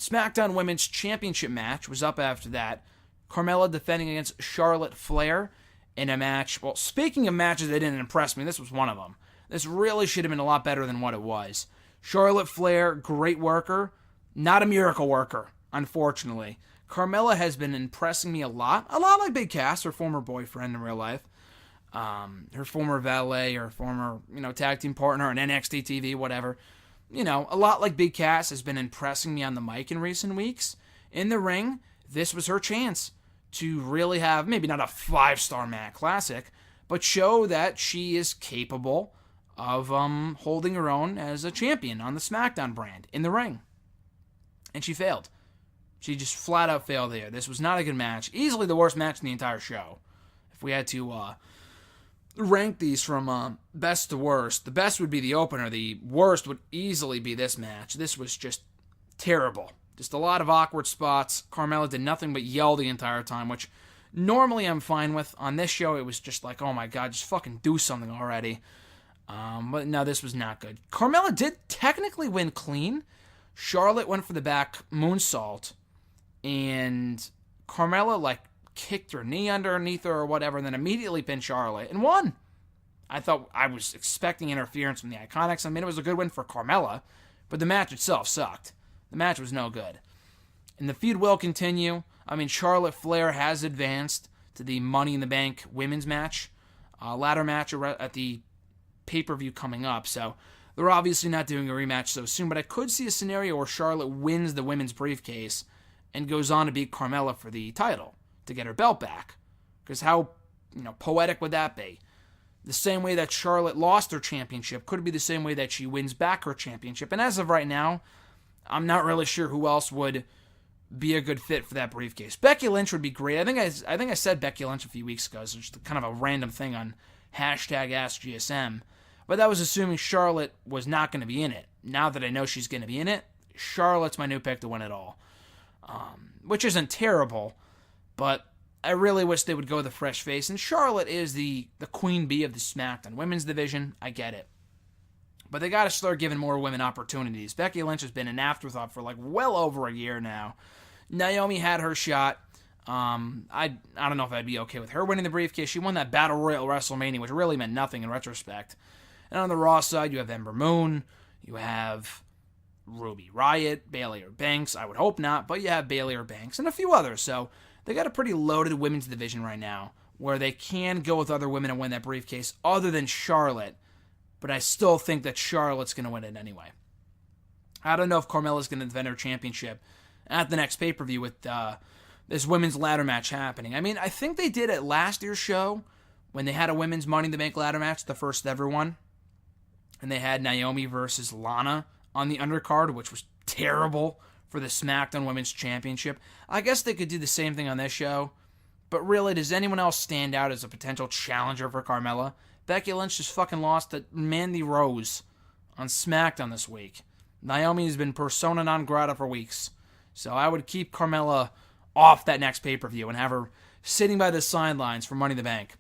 SmackDown Women's Championship match was up after that. Carmella defending against Charlotte Flair in a match. Well, speaking of matches that didn't impress me, this was one of them. This really should have been a lot better than what it was. Charlotte Flair, great worker, not a miracle worker, unfortunately. Carmella has been impressing me a lot like Big Cass, her former boyfriend in real life. Her former valet, her former, tag team partner on NXT TV, whatever. A lot like Big Cass has been impressing me on the mic in recent weeks. In the ring, this was her chance to really have, maybe not a 5-star Matt Classic, but show that she is capable of holding her own as a champion on the SmackDown brand in the ring. And she failed. She just flat out failed there. This was not a good match. Easily the worst match in the entire show. If we had to rank these from best to worst, the best would be the opener. The worst would easily be this match. This was just terrible. Just a lot of awkward spots. Carmella did nothing but yell the entire time, which normally I'm fine with. On this show, it was just like, oh my god, just fucking do something already. But no, this was not good. Carmella did technically win clean. Charlotte went for the back moonsault, and Carmella, kicked her knee underneath her or whatever, and then immediately pinned Charlotte and won. I was expecting interference from the Iconics. I mean, it was a good win for Carmella, but the match itself sucked. The match was no good. And the feud will continue. I mean, Charlotte Flair has advanced to the Money in the Bank women's match, ladder match at the pay-per-view coming up, so they're obviously not doing a rematch so soon, but I could see a scenario where Charlotte wins the women's briefcase and goes on to beat Carmella for the title to get her belt back. Because how, poetic would that be? The same way that Charlotte lost her championship could be the same way that she wins back her championship. And as of right now, I'm not really sure who else would be a good fit for that briefcase. Becky Lynch would be great. I think I said Becky Lynch a few weeks ago. So it's just kind of a random thing on #AskGSM. But that was assuming Charlotte was not going to be in it. Now that I know she's going to be in it, Charlotte's my new pick to win it all. Which isn't terrible, but I really wish they would go with a fresh face. And Charlotte is the queen bee of the SmackDown women's division. I get it. But they got to start giving more women opportunities. Becky Lynch has been an afterthought for well over a year now. Naomi had her shot. I don't know if I'd be okay with her winning the briefcase. She won that Battle Royal at WrestleMania, which really meant nothing in retrospect. And on the Raw side, you have Ember Moon. You have Ruby Riott, Bayley or Banks. I would hope not, but you have Bayley or Banks and a few others. So they got a pretty loaded women's division right now where they can go with other women and win that briefcase other than Charlotte. But I still think that Charlotte's going to win it anyway. I don't know if Carmella's going to defend her championship at the next pay-per-view with this women's ladder match happening. I mean, I think they did at last year's show when they had a women's Money in the Bank ladder match, the first ever one. And they had Naomi versus Lana on the undercard, which was terrible for the SmackDown Women's Championship. I guess they could do the same thing on this show. But really, does anyone else stand out as a potential challenger for Carmella? Becky Lynch just fucking lost to Mandy Rose on SmackDown this week. Naomi has been persona non grata for weeks. So I would keep Carmella off that next pay-per-view and have her sitting by the sidelines for Money in the Bank.